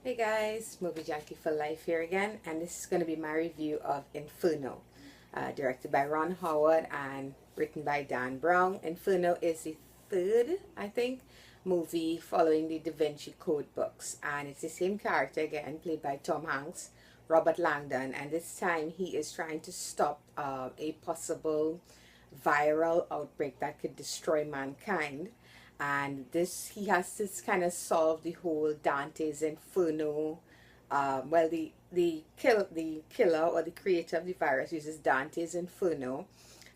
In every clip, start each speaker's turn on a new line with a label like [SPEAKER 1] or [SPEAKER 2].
[SPEAKER 1] Hey guys, Movie Junkie for Life here again, and this is going to be my review of Inferno, directed by Ron Howard and written by Dan Brown. Inferno is the third, I think, movie following the Da Vinci Code books, and it's the same character again, played by Tom Hanks, Robert Langdon, and this time he is trying to stop a possible viral outbreak that could destroy mankind. And this he has to kind of solve the whole Dante's Inferno. Well, the killer or the creator of the virus uses Dante's Inferno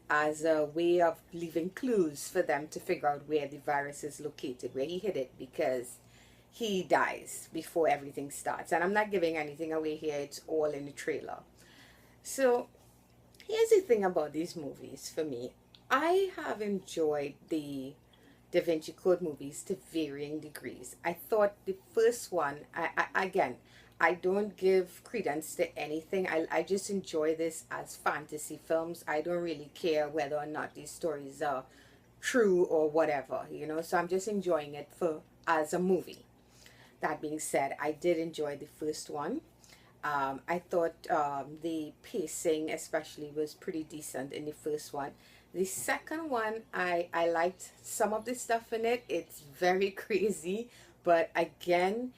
[SPEAKER 1] as a way of leaving clues for them to figure out where the virus is located, where he hid it, because he dies before everything starts. And I'm not giving anything away here, it's all in the trailer. So here's the thing about these movies for me. I have enjoyed the Da Vinci Code movies to varying degrees. I thought the first one, I don't give credence to anything. I just enjoy this as fantasy films. I don't really care whether or not these stories are true or whatever, so I'm just enjoying it for as a movie. That being said, I did enjoy the first one. I thought the pacing especially was pretty decent in the first one. The second one, I liked some of the stuff in it. It's very crazy, but again,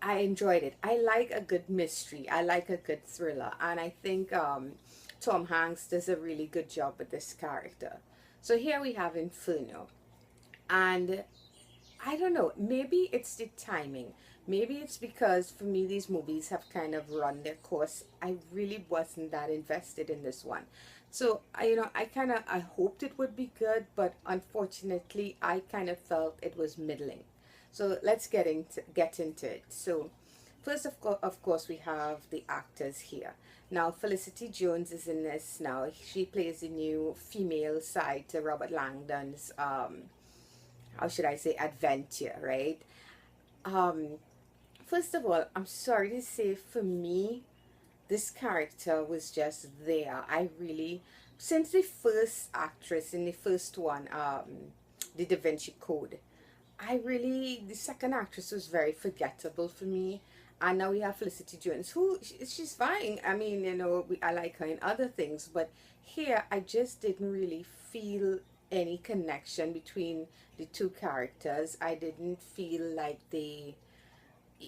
[SPEAKER 1] I enjoyed it. I like a good mystery. I like a good thriller, and I think Tom Hanks does a really good job with this character. So here we have Inferno, and I don't know, maybe it's the timing. Maybe it's because for me these movies have kind of run their course. I really wasn't that invested in this one. So I hoped it would be good, but unfortunately I kind of felt it was middling. So let's get into it. So first of course we have the actors here. Now Felicity Jones is in this now. She plays the new female side to Robert Langdon's how should I say, adventure, right? Um, First of all, I'm sorry to say, for me, this character was just there. I really, since the first actress in the first one, the Da Vinci Code, the second actress was very forgettable for me. And now we have Felicity Jones, who she's fine. I mean, I like her in other things, but here I just didn't really feel any connection between the two characters. I didn't feel like they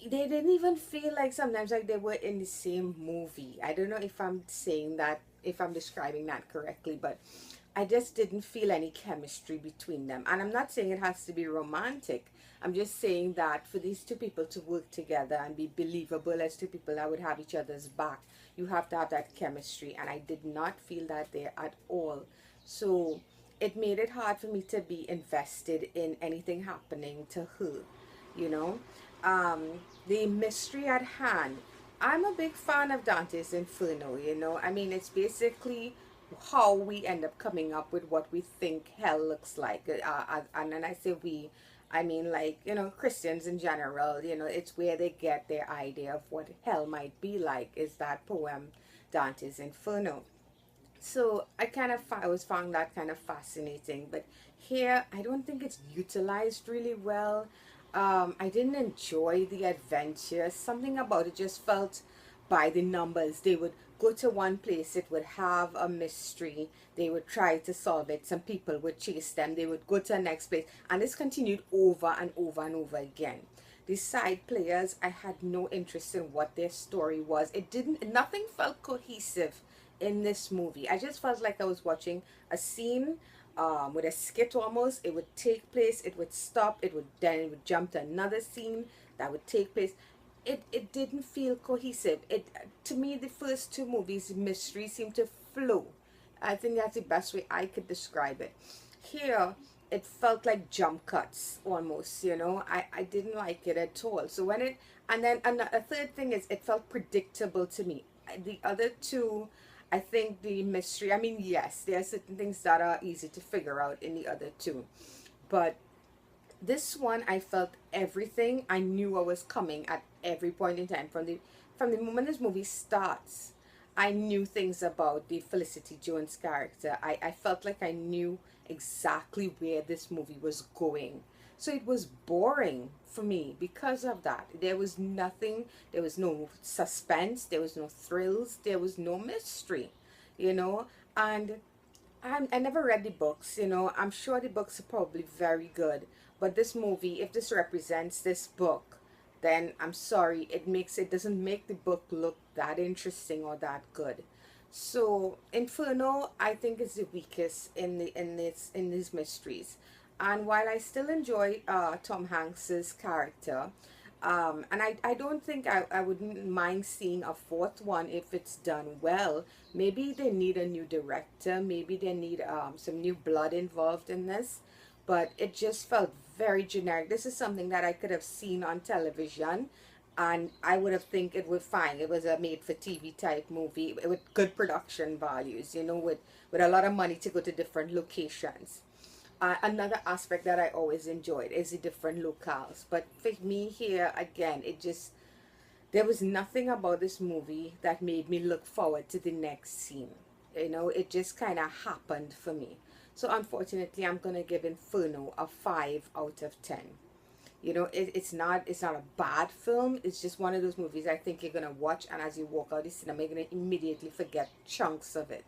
[SPEAKER 1] didn't even feel like sometimes like they were in the same movie. I don't know if I'm saying that, if I'm describing that correctly, but I just didn't feel any chemistry between them. And I'm not saying it has to be romantic. I'm just saying that for these two people to work together and be believable as two people that would have each other's back, you have to have that chemistry. And I did not feel that there at all. So it made it hard for me to be invested in anything happening to her, you know. The mystery at hand. I'm a big fan of Dante's Inferno, I mean, it's basically how we end up coming up with what we think hell looks like. And then I say we, I mean, like, Christians in general, it's where they get their idea of what hell might be like, is that poem, Dante's Inferno. So I was found that kind of fascinating, but here I don't think it's utilized really well. I didn't enjoy the adventure. Something about it just felt by the numbers. They would go to one place, it would have a mystery, they would try to solve it, some people would chase them, they would go to the next place, and this continued over and over and over again. The side players, I had no interest in what their story was. Nothing felt cohesive in this movie. I just felt like I was watching a scene with a skit almost. It would take place, it would stop, it would jump to another scene that would take place. It didn't feel cohesive. To me, the first two movies, the mystery seemed to flow. I think that's the best way I could describe it. Here it felt like jump cuts almost, I didn't like it at all. So a third thing is, it felt predictable to me. The other two, I think the mystery, I mean, yes, there are certain things that are easy to figure out in the other two, but this one, I felt everything. I knew what was coming at every point in time. From the moment this movie starts, I knew things about the Felicity Jones character. I felt like I knew exactly where this movie was going. So it was boring for me because of that. There was nothing, there was no suspense, there was no thrills, there was no mystery, you know. And I never read the books, you know. I'm sure the books are probably very good. But this movie, if this represents this book, then I'm sorry, it doesn't make the book look that interesting or that good. So Inferno, I think, is the weakest in these mysteries. And while I still enjoy Tom Hanks's character, and I don't think I wouldn't mind seeing a fourth one if it's done well. Maybe they need a new director, maybe they need some new blood involved in this, but it just felt very generic. This is something that I could have seen on television and I would have think it was fine. It was a made for TV type movie with good production values, you know, with a lot of money to go to different locations. Another aspect that I always enjoyed is the different locales. But for me here, again, there was nothing about this movie that made me look forward to the next scene. You know, it just kind of happened for me. So unfortunately, I'm going to give Inferno a 5 out of 10. You know, it's not a bad film. It's just one of those movies I think you're going to watch, and as you walk out the cinema, you're going to immediately forget chunks of it.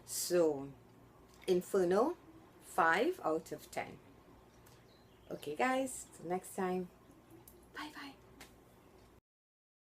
[SPEAKER 1] So, Inferno, 5 out of 10. Okay guys, till next time. Bye bye.